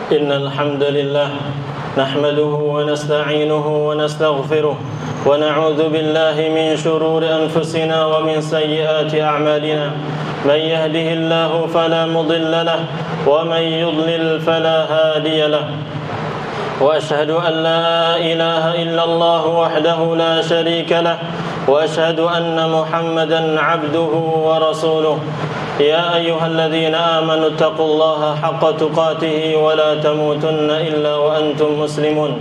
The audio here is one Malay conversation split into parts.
إن الحمد لله نحمده ونستعينه ونستغفره ونعوذ بالله من شرور أنفسنا ومن سيئات أعمالنا من يهده الله فلا مضل له ومن يضلل فلا هادي له وأشهد أن لا إله إلا الله وحده لا شريك له وأشهد أن محمدا عبده ورسوله يا أيها الذين آمنوا اتقوا الله حق تقاته ولا تموتن إلا وأنتم مسلمون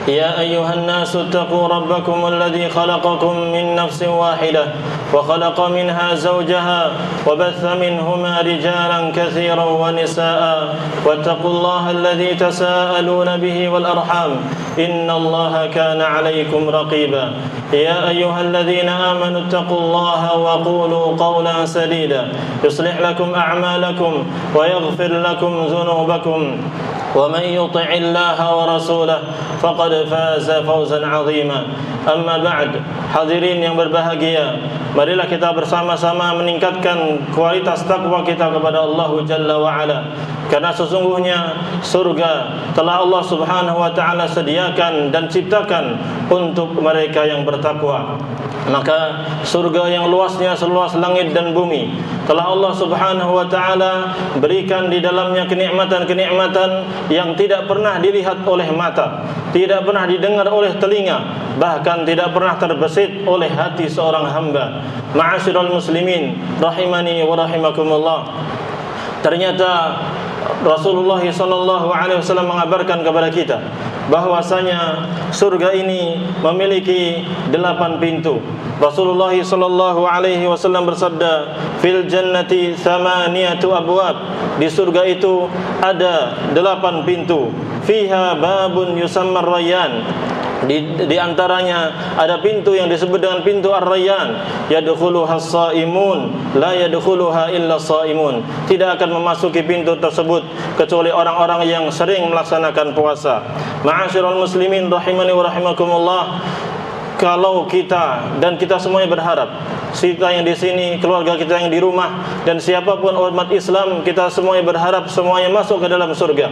يا أيها الناس اتقوا ربكم الذي خلقكم من نفس واحدة وخلق منها زوجها وبث منهما رجالا كثيرا ونساء واتقوا الله الذي تساءلون به والأرحام إن الله كان عليكم رقيبا يا أيها الذين آمنوا اتقوا الله وقولوا قولا سديدا يصلح لكم أعمالكم ويغفر لكم ذنوبكم ومن يطع الله ورسوله faqad faza fawzan 'azima. Amma ba'd, hadirin yang berbahagia, marilah kita bersama-sama meningkatkan kualitas takwa kita kepada Allah Jalla wa Ala. Karena sesungguhnya surga telah Allah Subhanahu wa taala sediakan dan ciptakan untuk mereka yang bertakwa. Maka surga yang luasnya seluas langit dan bumi telah Allah Subhanahu wa taala berikan di dalamnya kenikmatan-kenikmatan yang tidak pernah dilihat oleh mata, tidak pernah didengar oleh telinga, bahkan tidak pernah terbesit oleh hati seorang hamba. Ma'asyiral muslimin rahimani wa rahimakumullah. Ternyata Rasulullah sallallahu alaihi wasallam mengabarkan kepada kita bahwasanya surga ini memiliki 8 pintu. Rasulullah sallallahu alaihi wasallam bersabda, "Fil jannati thamaniyatu abwab." Di surga itu ada 8 pintu. Fiha babun yusamma ar-rayyan. Di antaranya ada pintu yang disebut dengan pintu Ar-Rayyan. Yadkhuluha as-shaimun la yadkhuluha illa as-shaimun. Tidak akan memasuki pintu tersebut kecuali orang-orang yang sering melaksanakan puasa. Ma'asyiral muslimin rahimani wa rahimakumullah. Kalau kita dan kita semuanya berharap, kita yang di sini, keluarga kita yang di rumah, dan siapapun umat Islam, kita semuanya berharap semuanya masuk ke dalam surga.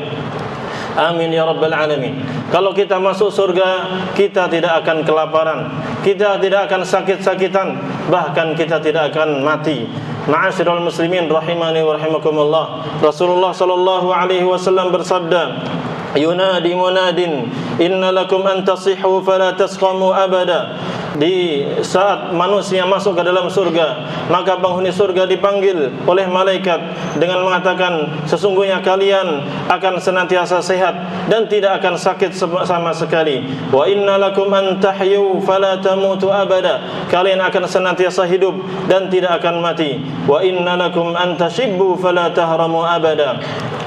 Amin ya rabbal alamin. Kalau kita masuk surga, kita tidak akan kelaparan, kita tidak akan sakit-sakitan, bahkan kita tidak akan mati. Ma'asyiral muslimin rahimani wa rahimakumullah. Rasulullah sallallahu alaihi wasallam bersabda, "Yunadi munadin, inna lakum an tasihhu fala tasqamu abada." Di saat manusia masuk ke dalam surga, maka penghuni surga dipanggil oleh malaikat dengan mengatakan, sesungguhnya kalian akan senantiasa sehat dan tidak akan sakit sama sekali. Wa inna lakum an tahyu fala tamutu abada. Kalian akan senantiasa hidup dan tidak akan mati. Wa inna lakum an tashibbu fala tahramu abada.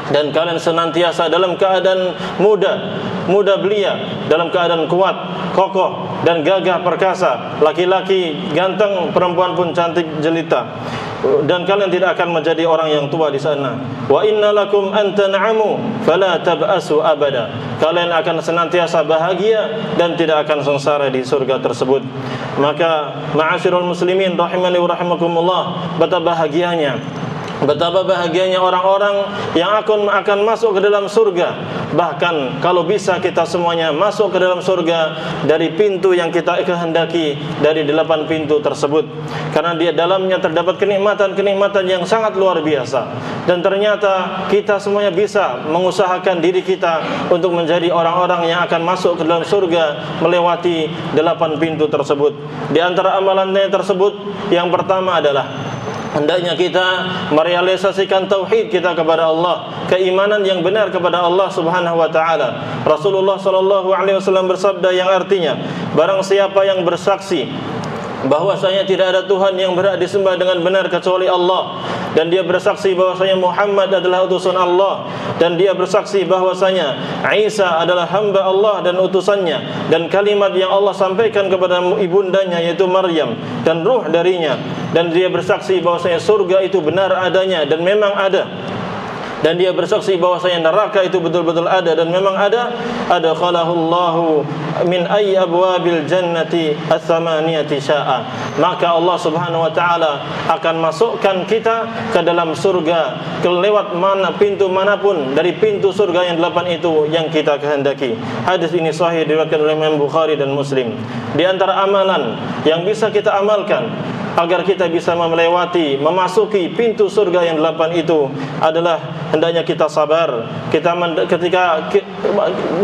Dan kalian senantiasa dalam keadaan muda belia, dalam keadaan kuat, kokoh dan gagah perkasa, laki-laki ganteng, perempuan pun cantik jelita, dan kalian tidak akan menjadi orang yang tua di sana. Wa inna lakum an tan'amu fala tab'asu abada. Kalian akan senantiasa bahagia dan tidak akan sengsara di surga tersebut. Maka ma'asyiral muslimin rahimani wa rahimakumullah, betapa bahagianya orang-orang yang akan masuk ke dalam surga. Bahkan kalau bisa kita semuanya masuk ke dalam surga dari pintu yang kita kehendaki, dari 8 pintu tersebut. Karena di dalamnya terdapat kenikmatan-kenikmatan yang sangat luar biasa. Dan ternyata kita semuanya bisa mengusahakan diri kita untuk menjadi orang-orang yang akan masuk ke dalam surga melewati 8 pintu tersebut. Di antara amalannya tersebut, yang pertama adalah hendaknya kita merealisasikan tauhid kita kepada Allah, keimanan yang benar kepada Allah Subhanahu wa taala. Rasulullah sallallahu alaihi wasallam bersabda yang artinya, barang siapa yang bersaksi bahwasanya tidak ada Tuhan yang berhak disembah dengan benar kecuali Allah, dan dia bersaksi bahwasanya Muhammad adalah utusan Allah, dan dia bersaksi bahwasanya Isa adalah hamba Allah dan utusannya, dan kalimat yang Allah sampaikan kepada ibundanya yaitu Maryam, dan ruh darinya, dan dia bersaksi bahwasanya surga itu benar adanya dan memang ada. dan dia bersaksi bahwasanya neraka itu betul-betul ada dan memang ada, adkhalahullahu min ayyi abwabil jannati ats-tsamaniyati syaa, maka Allah Subhanahu wa taala akan masukkan kita ke dalam surga lewat mana pintu manapun dari pintu surga yang 8 itu yang kita kehendaki. Hadis ini sahih diriwayatkan oleh Imam Bukhari dan Muslim. Di antara amalan yang bisa kita amalkan agar kita bisa melewati, memasuki pintu surga yang 8 itu adalah hendaknya kita sabar. Ketika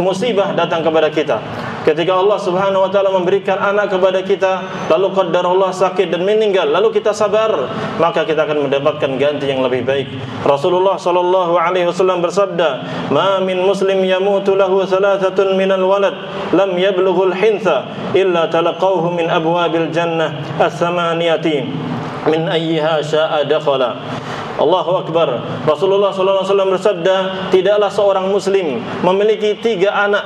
musibah datang kepada kita, ketika Allah Subhanahu wa taala memberikan anak kepada kita, lalu qadarullah sakit dan meninggal, lalu kita sabar, maka kita akan mendapatkan ganti yang lebih baik. Rasulullah sallallahu alaihi wasallam bersabda, "Ma min muslim yamutu lahu thalathatun minal walad lam yablughul hintha illa talaqawhu min abwabil jannah ats-tsamaniyati min ayyiha syaa dakhala." Allahu Akbar. Rasulullah SAW bersabda, tidaklah seorang muslim memiliki 3 anak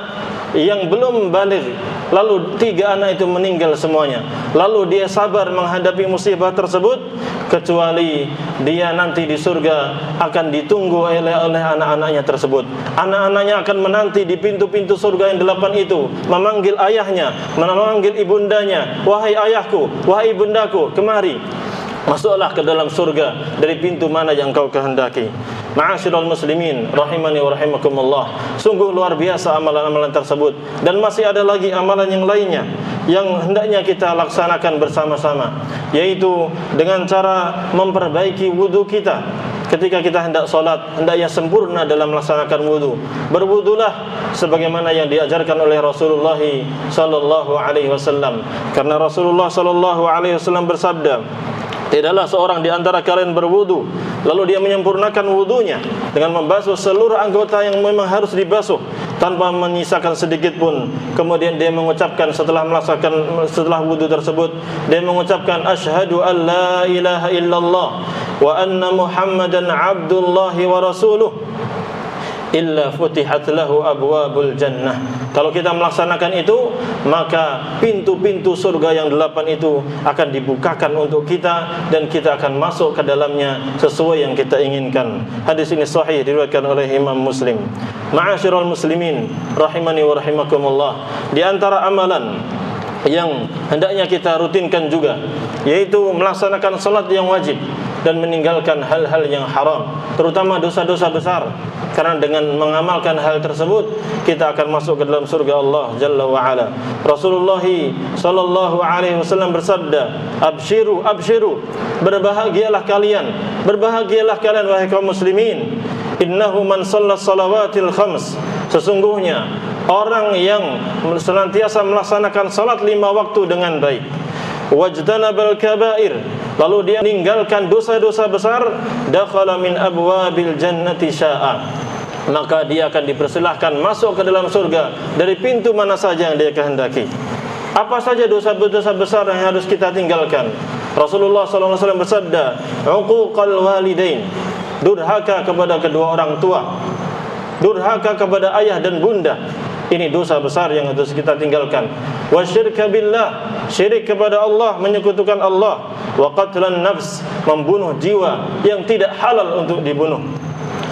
yang belum baligh, lalu 3 anak itu meninggal semuanya, lalu dia sabar menghadapi musibah tersebut, kecuali dia nanti di surga akan ditunggu oleh anak-anaknya tersebut. Anak-anaknya akan menanti di pintu-pintu surga yang 8 itu, memanggil ayahnya, memanggil ibundanya, "Wahai ayahku, wahai ibundaku, kemari, masuklah ke dalam surga dari pintu mana yang engkau kehendaki." Ma'asyiral muslimin rahimani wa rahimakumullah, sungguh luar biasa amalan-amalan tersebut, dan masih ada lagi amalan yang lainnya yang hendaknya kita laksanakan bersama-sama, yaitu dengan cara memperbaiki wudu kita. Ketika kita hendak solat, hendaknya sempurna dalam melaksanakan wudu. Berwudulah sebagaimana yang diajarkan oleh Rasulullah sallallahu alaihi wasallam, karena Rasulullah sallallahu alaihi wasallam bersabda, tidaklah seorang di antara kalian berwudu lalu dia menyempurnakan wudunya dengan membasuh seluruh anggota yang memang harus dibasuh tanpa menyisakan sedikit pun. Kemudian dia mengucapkan setelah wudu tersebut, dia mengucapkan asyhadu an la ilaha illallah wa anna muhammadan abdullahi wa rasuluh illa futihat lahu abwabul jannah. Kalau kita melaksanakan itu, maka pintu-pintu surga yang 8 itu akan dibukakan untuk kita, dan kita akan masuk ke dalamnya sesuai yang kita inginkan. Hadis ini sahih diriwayatkan oleh Imam Muslim. Ma'asyiral muslimin rahimani wa rahimakumullah, di antara amalan yang hendaknya kita rutinkan juga, yaitu melaksanakan salat yang wajib dan meninggalkan hal-hal yang haram, terutama dosa-dosa besar. Karena dengan mengamalkan hal tersebut, kita akan masuk ke dalam surga Allah Jalla wa Ala. Rasulullah sallallahu alaihi wasallam bersabda, "Abshiru, abshiru, berbahagialah kalian wahai kaum muslimin. Innahu man shalla shalawatil khams." Sesungguhnya orang yang senantiasa melaksanakan salat 5 waktu dengan baik, wajtanabal kabair, lalu dia meninggalkan dosa-dosa besar, dakhala min abwabil jannati syaa, maka dia akan dipersilahkan masuk ke dalam surga dari pintu mana saja yang dia kehendaki. Apa saja dosa-dosa besar yang harus kita tinggalkan? Rasulullah SAW bersabda, uquqal walidain, durhaka kepada kedua orang tua, durhaka kepada ayah dan bunda, ini dosa besar yang harus kita tinggalkan. Wasyirka billah, syirik kepada Allah, menyekutukan Allah. Wa qatlan nafs, membunuh jiwa yang tidak halal untuk dibunuh.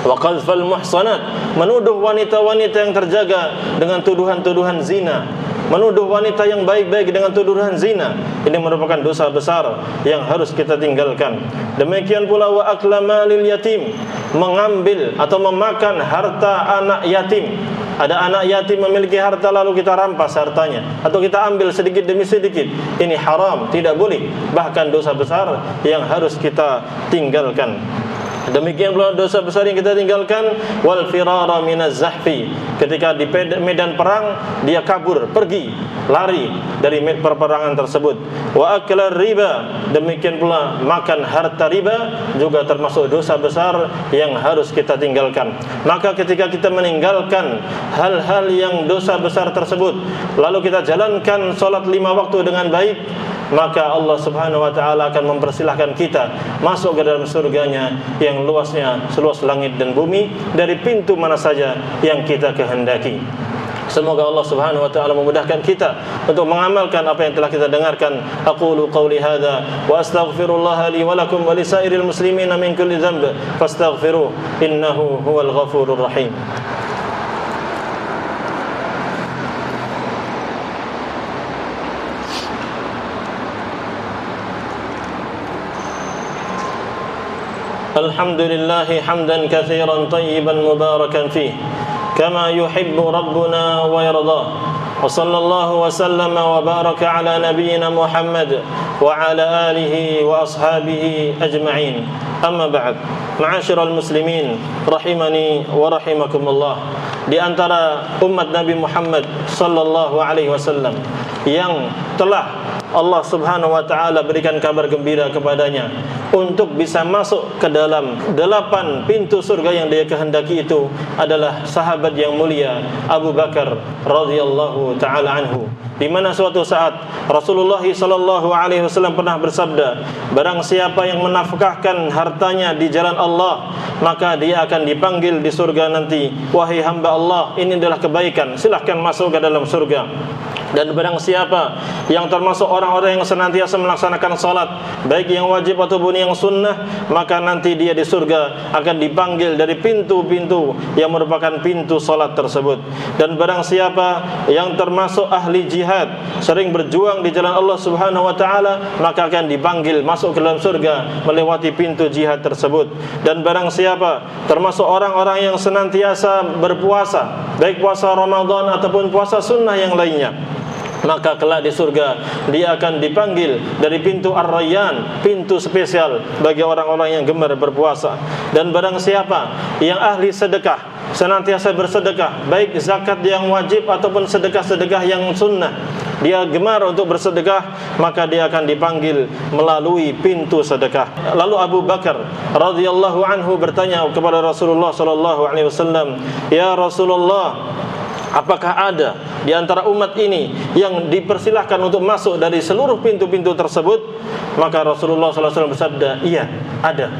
Wa qazfal muhsanat, menuduh wanita-wanita yang terjaga dengan tuduhan-tuduhan zina, menuduh wanita yang baik-baik dengan tuduhan zina. Ini merupakan dosa besar yang harus kita tinggalkan. Demikian pula wa akla malil yatim, mengambil atau memakan harta anak yatim. Ada anak yatim memiliki harta lalu kita rampas hartanya, atau kita ambil sedikit demi sedikit. Ini haram, tidak boleh, bahkan dosa besar yang harus kita tinggalkan. Demikian pula dosa besar yang kita tinggalkan, wal firara minaz zahfi, ketika di medan perang dia kabur, pergi, lari dari perperangan tersebut. Wa aklar riba, demikian pula makan harta riba juga termasuk dosa besar yang harus kita tinggalkan. Maka ketika kita meninggalkan hal-hal yang dosa besar tersebut, lalu kita jalankan salat 5 waktu dengan baik, maka Allah Subhanahu wa taala akan mempersilahkan kita masuk ke dalam surganya yang luasnya seluas langit dan bumi dari pintu mana saja yang kita kehendaki. Semoga Allah Subhanahu wa taala memudahkan kita untuk mengamalkan apa yang telah kita dengarkan. Aqulu qawli hadza wa astaghfirullah li wa lakum wa lisairil muslimin min kulli dhanb fastaghfiruh innahu huwal ghafurur rahim. Alhamdulillah hamdan katsiran tayyiban mubarakan fihi كما يحب ربنا ويرضاه وصلى الله وسلم وبارك على نبينا محمد وعلى آله وأصحابه أجمعين أما بعد معاشر المسلمين rahimani wa rahimakumullah. Di antara umat Nabi Muhammad sallallahu alaihi wasallam yang telah Allah Subhanahu wa taala berikan kabar gembira kepadanya untuk bisa masuk ke dalam 8 pintu surga yang dia kehendaki, itu adalah sahabat yang mulia Abu Bakar radhiyallahu taala anhu, di mana suatu saat Rasulullah sallallahu alaihi wasallam pernah bersabda, barang siapa yang menafkahkan hartanya di jalan Allah, maka dia akan dipanggil di surga nanti, wahai hamba Allah, ini adalah kebaikan, silahkan masuk ke dalam surga. Dan barang siapa yang termasuk orang-orang yang senantiasa melaksanakan salat, baik yang wajib ataupun yang sunnah, maka nanti dia di surga akan dipanggil dari pintu-pintu yang merupakan pintu salat tersebut. Dan barang siapa yang termasuk ahli jihad, sering berjuang di jalan Allah Subhanahu wa taala, maka akan dipanggil masuk ke dalam surga melewati pintu jihad tersebut. Dan barang siapa termasuk orang-orang yang senantiasa berpuasa, baik puasa Ramadan ataupun puasa sunnah yang lainnya, maka kelak di surga dia akan dipanggil dari pintu Ar-Rayyan, pintu spesial bagi orang-orang yang gemar berpuasa. Dan barang siapa yang ahli sedekah, senantiasa bersedekah, baik zakat yang wajib ataupun sedekah-sedekah yang sunnah, dia gemar untuk bersedekah, maka dia akan dipanggil melalui pintu sedekah. Lalu Abu Bakar radhiyallahu anhu bertanya kepada Rasulullah sallallahu alaihi wasallam, "Ya Rasulullah, apakah ada di antara umat ini yang dipersilahkan untuk masuk dari seluruh pintu-pintu tersebut?" Maka Rasulullah SAW bersabda, "Iya, ada.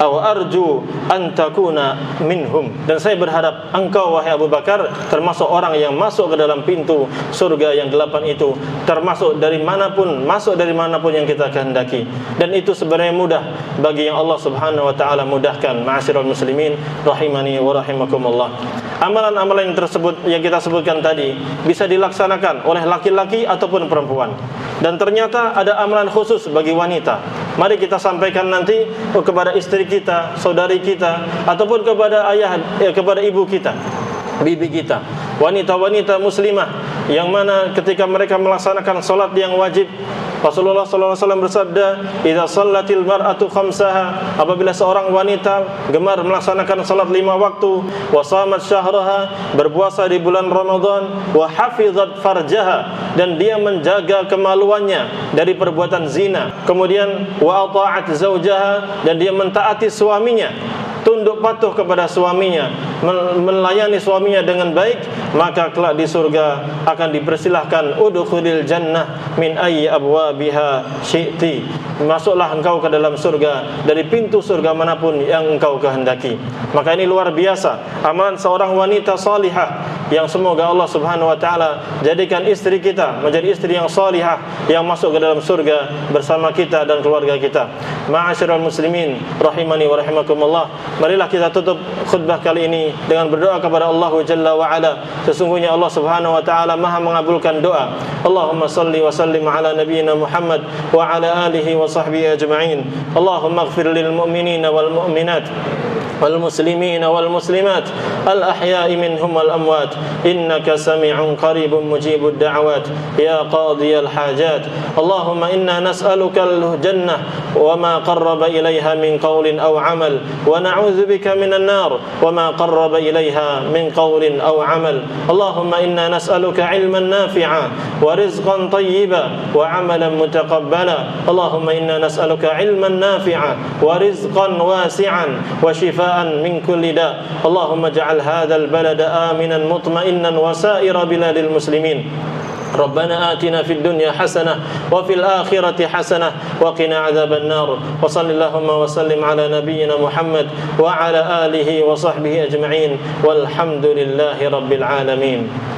Aw arju an takuna minhum." Dan saya berharap engkau wahai Abu Bakar termasuk orang yang masuk ke dalam pintu surga yang 8 itu, termasuk dari manapun, masuk dari manapun yang kita kehendaki. Dan itu sebenarnya mudah bagi yang Allah Subhanahu wa taala mudahkan. Ma'asyiral muslimin rahimani wa rahimakumullah. Amalan-amalan tersebut yang kita sebutkan tadi bisa dilaksanakan oleh laki-laki ataupun perempuan. Dan ternyata ada amalan khusus bagi wanita. Mari kita sampaikan nanti kepada istri kita, saudari kita, ataupun kepada ayah, kepada ibu kita, bibi kita, wanita-wanita muslimah yang mana ketika mereka melaksanakan salat yang wajib, Rasulullah SAW bersabda, "Idza shallatil mar'atu khamsaha," apabila seorang wanita gemar melaksanakan salat 5 waktu, wa shamat syahraha, berpuasa di bulan Ramadan, wa hafizat farjaha, dan dia menjaga kemaluannya dari perbuatan zina, kemudian wa ata'at zaujaha, dan dia mentaati suaminya, tunduk patuh kepada suaminya, melayani suaminya dengan baik, maka kelak di surga akan dipersilahkan, udkhulil jannah min ayyi abwabiha syi'ti, masuklah engkau ke dalam surga dari pintu surga manapun yang engkau kehendaki. Maka ini luar biasa amalan seorang wanita salihah yang semoga Allah Subhanahu wa taala jadikan istri kita menjadi istri yang salihah yang masuk ke dalam surga bersama kita dan keluarga kita. Ma'asyiral muslimin rahimani wa rahimakumullah. Marilah kita tutup khutbah kali ini dengan berdoa kepada Allah Jalla wa Ala. Sesungguhnya Allah Subhanahu wa taala Maha mengabulkan doa. Allahumma salli wa sallim ala nabiyyina Muhammad wa ala alihi wa sahbihi ajma'in. Allahumma ighfir lil mu'minina wal mu'minat والمسلمين والمسلمات الأحياء منهم والأموات إنك سميع قريب مجيب الدعوات يا قاضي الحاجات. اللهم إنا نسألك الجنة وما قرب إليها من قول أو عمل ونعوذ بك من النار وما قرب إليها من قول أو عمل. اللهم إنا نسألك علما نافعا ورزقا طيبا وعملا متقبلا. اللهم إنا نسألك علما نافعا ورزقا واسعا وشفاء من كل داء. اللهم اجعل هذا البلد آمنا مطمئنا وسائر بلاد المسلمين. ربنا آتنا في الدنيا حسنة وفي الآخرة حسنة وقنا عذاب النار. وصل اللهم وسلم على نبينا محمد وعلى آله وصحبه أجمعين والحمد لله رب العالمين.